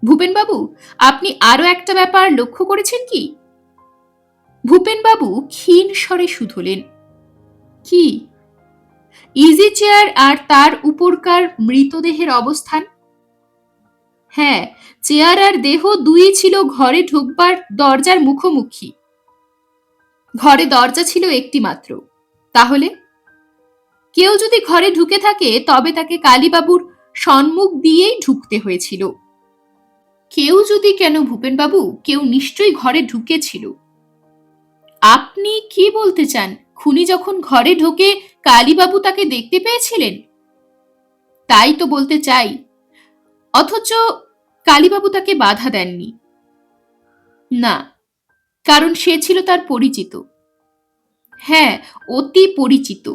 [SPEAKER 1] ভূপেনবাবু, আপনি আরো একটা ব্যাপার লক্ষ্য করেছেন কি? ভূপেনবাবু ক্ষীণ স্বরে শুধলেন, কি? ইজি চেয়ার আর তার উপরকার মৃতদেহের অবস্থান। হ্যাঁ, চেয়ার আর দেহ দুই ছিল ঘরে ঢুকবার দরজার মুখোমুখি। ঘরে দরজা ছিল একটি মাত্র। তাহলে কেউ যদি ঘরে ঢুকে থাকে তবে তাকে কালীবাবুর সম্মুখ দিয়েই ঢুকতে হয়েছিল। কেউ যদি কেন ভূপেনবাবু, কেউ নিশ্চয়ই ঘরে ঢুকেছিল। আপনি কি বলতে চান? খুনি যখন ঘরে ঢোকে কালীবাবু তাকে দেখতে পেয়েছিলেন? তাই তো বলতে চাই। অথচ কালীবাবু তাকে বাধা দেননি। না, কারণ সে ছিল তার পরিচিত। হ্যাঁ, অতি পরিচিত।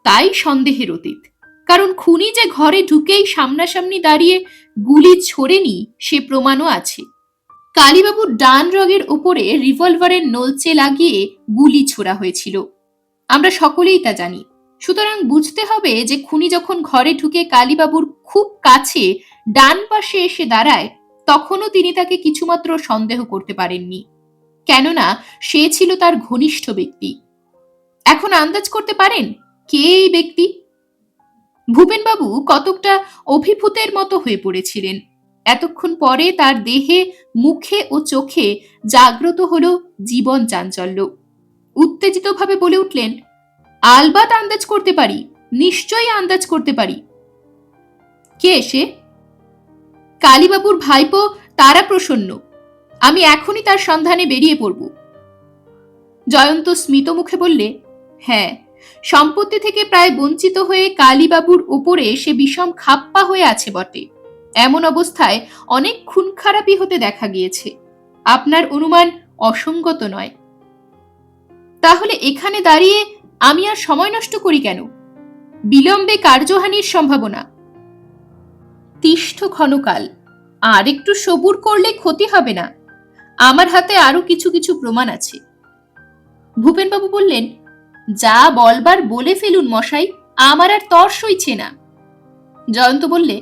[SPEAKER 1] তাই সন্দেহের অতীত। কারণ খুনি যে ঘরে ঢুকেই সামনাসামনি দাঁড়িয়ে গুলি ছোড়েনি সে প্রমাণও আছে। কালীবাবুর ডান রগের উপরে রিভলভারের নলচে লাগিয়ে গুলি ছোড়া হয়েছিল। আমরা সকলেই তা জানি। সুতরাং বুঝতে হবে যে খুনি যখন ঘরে ঢুকে কালীবাবুর খুব কাছে ডান পাশে এসে দাঁড়ায় তখনও তিনি তাকে কিছুমাত্র সন্দেহ করতে পারেননি, কেননা সে ছিল তার ঘনিষ্ঠ ব্যক্তি। এখন আন্দাজ করতে পারেন কে এই ব্যক্তি? ভূপেনবাবু কতকটা অভিভূতের মতো হয়ে পড়েছিলেন। এতক্ষণ পরে তার দেহে, মুখে ও চোখে জাগ্রত হলো জীবন চাঞ্চল্য। উত্তেজিতভাবে বলে উঠলেন, আলবাত আন্দাজ করতে পারি, নিশ্চয়ই আন্দাজ করতে পারি। কে সে? কালীবাবুর ভাইপো তারাপ্রসন্ন। আমি এখনই তার সন্ধানে বেরিয়ে পড়ব। জয়ন্ত স্মিত মুখে বললে, হ্যাঁ, সম্পত্তি থেকে প্রায় বঞ্চিত হয়ে কালীবাবুর ওপরে সে বিষম খাপ্পা হয়ে আছে বটে। এমন অবস্থায় অনেক খুন খারাপি হতে দেখা গিয়েছে। আপনার অনুমান অসঙ্গত নয়। তাহলে এখানে দাঁড়িয়ে আমি আর সময় নষ্ট করি কেন? বিলম্বে কার্যহানির সম্ভাবনা। তিষ্ঠ ক্ষণকাল, আর একটু সবুর করলে ক্ষতি হবে না। আমার হাতে আরো কিছু কিছু প্রমাণ আছে। ভূপেনবাবু বললেন, যা বলবার বলে ফেলুন মশাই, আমার আর তর সইছে না। জয়ন্ত বললে,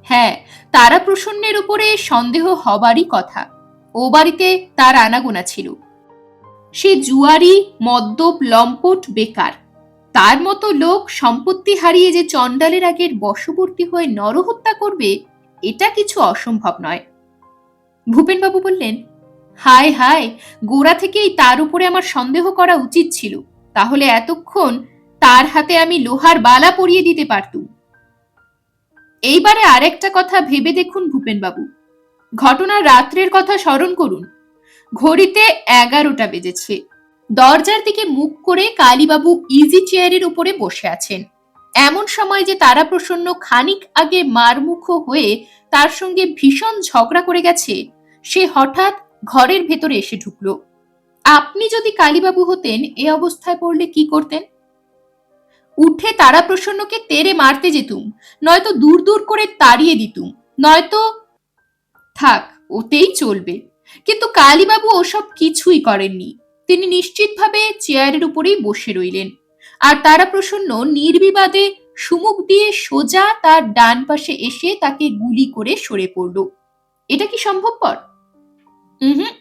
[SPEAKER 1] হ্যাঁ, তারাপ্রসন্নের উপরে সন্দেহ হবারই কথা। ও বাড়িতে তার আনাগোনা ছিল। সে জুয়ারি, মদ্যপ, লম্পট, বেকার। তার মতো লোক সম্পত্তি হারিয়ে যে চণ্ডালের আগের বশবর্তী হয়ে নরহত্যা করবে, এটা কিছু অসম্ভব নয়। ভূপেনবাবু বললেন, হায় হায়, গোড়া থেকেই তার উপরে আমার সন্দেহ করা উচিত ছিল। তাহলে এতক্ষণ তার হাতে আমি লোহার বালা পরিয়ে দিতে পারতুম। এইবারে আরেকটা কথা ভেবে দেখুন ভূপেনবাবু। ঘটনার রাত্রের কথা স্মরণ করুন। ঘড়িতে 11টা বেজেছে। দরজার দিকে মুখ করে কালীবাবু ইজি চেয়ারের উপরে বসে আছেন। এমন সময় যে তারাপ্রসন্ন খানিক আগে মারমুখ হয়ে তার সঙ্গে ভীষণ ঝগড়া করে গেছে, সে হঠাৎ ঘরের ভেতরে এসে ঢুকল। আপনি যদি কালীবাবু হতেন এ অবস্থায় পড়লে কি করতেন? উঠে তারাপ্রসন্নকে তেড়ে মারতে যেতুম, নয়তো দূর দূর করে তাড়িয়ে দিতুম, নয়তো থাক, ওতেই চলবে। কিন্তু কালীবাবু ওসব কিছুই করেননি। তিনি নিশ্চিতভাবে চেয়ারের উপরেই বসে রইলেন, আর তারাপ্রসন্ন নির্বিবাদে সুমুখ দিয়ে সোজা তার ডান পাশে এসে তাকে গুলি করে সরে পড়ল। এটা কি সম্ভবপর? হুম।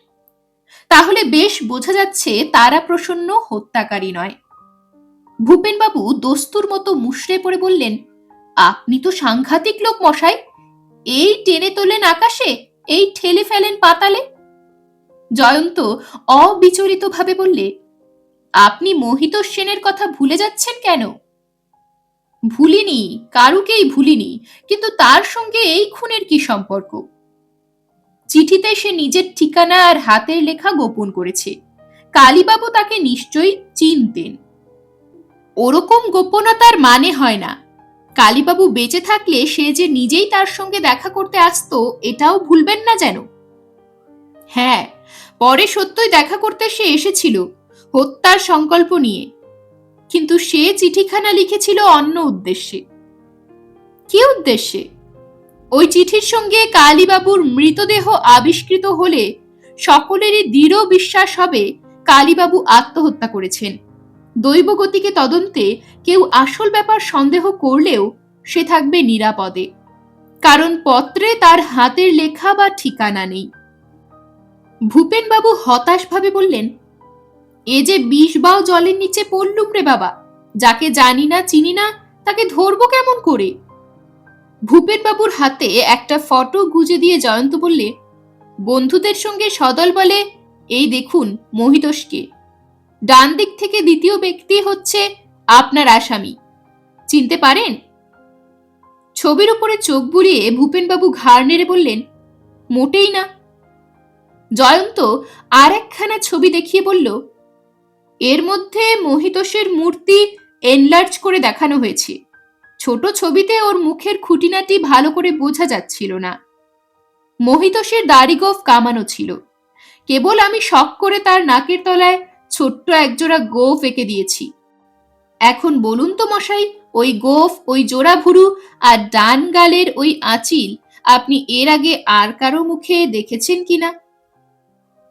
[SPEAKER 1] তাহলে বেশ বোঝা যাচ্ছে তারাপ্রসন্ন হত্যাকারী নয়। ভূপেনবাবু দস্তুর মতো মুষড়ে পড়ে বললেন, আপনি তো সাংঘাতিক লোক মশাই। এই টেনে তোলেন আকাশে, এই ঠেলে ফেলেন পাতালে। জয়ন্ত অবিচলিত ভাবে বললে, আপনি মোহিত সেনের কথা ভুলে যাচ্ছেন কেন? ভুলিনি, কারুকেই ভুলিনি, কিন্তু তার সঙ্গে এই খুনের কি সম্পর্ক? চিঠিতে সে নিজের ঠিকানা আর হাতের লেখা গোপন করেছে। কালীবাবু তাকে নিশ্চয়ই চিনতেন। ওরকম গোপনতার মানে হয় না। কালীবাবু বেঁচে থাকলে সে যে নিজেই তার সঙ্গে দেখা করতে আসতো, এটাও ভুলবেন না যেন। হ্যাঁ, পরে সত্যই দেখা করতে সে এসেছিল, হত্যার সংকল্প নিয়ে। কিন্তু সে চিঠিখানা লিখেছিল অন্য উদ্দেশ্যে। কি উদ্দেশ্যে? ওই চিঠির সঙ্গে কালীবাবুর মৃতদেহ আবিষ্কৃত হলে সকলেরই দৃঢ় বিশ্বাস হবে কালীবাবু আত্মহত্যা করেছেন। দৈবগতিকে তদন্তে কেউ আসল ব্যাপার সন্দেহ করলেও সে থাকবে নিরাপদে, কারণ পত্রে তার হাতের লেখা বা ঠিকানা নেই। ভূপেনবাবু হতাশভাবে বললেন, এ যে 20 বাও জলের নিচে পড়লুম রে বাবা। যাকে জানি না চিনি না তাকে ধরবো কেমন করে? ভূপেনবাবুর হাতে একটা ফটো গুজে দিয়ে জয়ন্ত বললে, বন্ধুদের সঙ্গে সদল বলে এই দেখুন মহিতোষকে। ডান দিক থেকে দ্বিতীয় ব্যক্তি হচ্ছে আপনার আসামি। চিনতে পারেন? ছবির উপরে চোখ বুলিয়ে ভূপেনবাবু ঘাড় নেড়ে বললেন, মোটেই না। জয়ন্ত আর একখানা ছবি দেখিয়ে বলল, এর মধ্যে মহিতোষের মূর্তি এনলার্জ করে দেখানো হয়েছে। ছোট ছবিতে ওর মুখের খুঁটিনাটি ভালো করে বোঝা যাচ্ছিল না। মহিতোষের দাড়ি গোঁফ কামানো ছিল, কেবল আমি শখ করে তার নাকের তলায় ছোট্ট একজোড়া গোঁফ এঁকে দিয়েছি। এখন বলুন তো মশাই, ওই গোঁফ, ওই জোড়া ভুরু আর ডান গালের ওই আঁচিল আপনি এর আগে আর কারো মুখে দেখেছেন কিনা?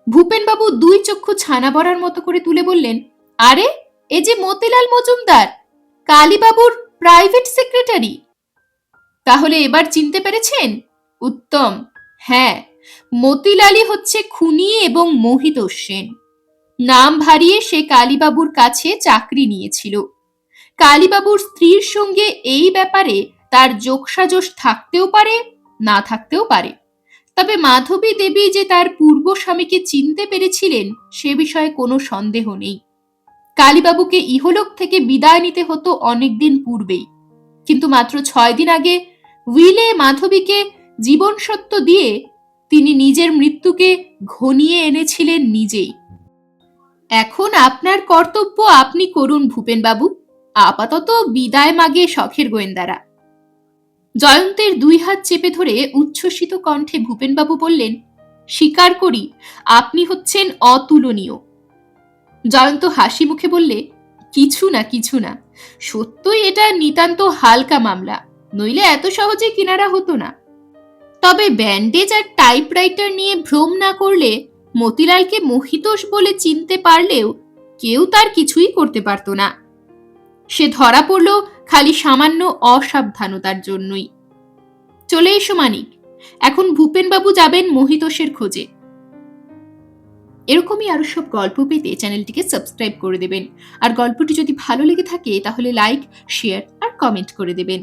[SPEAKER 1] ভূপেনবাবু দুই চক্ষু ছানা বড়ার মতো করে তুলে বললেন, আরে, এ যে মতিলাল মজুমদার, কালীবাবুর প্রাইভেট সেক্রেটারি। তাহলে এবার চিনতে পেরেছেন? উত্তম। হ্যাঁ, মতিলালই হচ্ছে খুনি এবং মহিতোষ সেন। নাম ভারিয়ে সে কালীবাবুর কাছে চাকরি নিয়েছিল। কালীবাবুর স্ত্রীর সঙ্গে এই ব্যাপারে তার যোগসাজশ থাকতেও পারে, না থাকতেও পারে। তবে মাধবী দেবী যে তার পূর্ব স্বামীকে চিনতে পেরেছিলেন সে বিষয়ে কোনো সন্দেহ নেই। কালীবাবুকে ইহলোক থেকে বিদায় নিতে হতো অনেকদিন পূর্বেই, কিন্তু মাত্র 6 দিন আগে উইলে মাধবীকে জীবন সত্য দিয়ে তিনি নিজের মৃত্যুকে ঘনিয়ে এনেছিলেন নিজেই। এখন আপনার কর্তব্য আপনি করুন ভূপেনবাবু, আপাতত বিদায় মাগে শখের গোয়েন্দারা। জয়ন্তের 2 হাত চেপে ধরে উচ্ছ্বসিত কণ্ঠে ভূপেনবাবু বললেন, স্বীকার করি আপনি হচ্ছেন অতুলনীয়। জয়ন্ত হাসি মুখে বললে, কিছু না কিছু না, সত্যই এটা নিতান্ত হালকা মামলা, নইলে এত সহজে কিনারা হতো না। তবে ব্যান্ডেজ আর টাইপরাইটার নিয়ে ভ্রম না করলে, মতিলালকে মহিতোষ বলে চিনতে পারলেও কেউ তার কিছুই করতে পারত না। সে ধরা পড়ল খালি সামান্য অসাবধানতার জন্যই। চলে এসো মানিক, এখন ভূপেনবাবু যাবেন মহিতোষের খোঁজে। এরকমই আরো সব গল্প পেতে চ্যানেলটিকে সাবস্ক্রাইব করে দেবেন। আর গল্পটি যদি ভালো লেগে থাকে তাহলে লাইক, শেয়ার আর কমেন্ট করে দেবেন।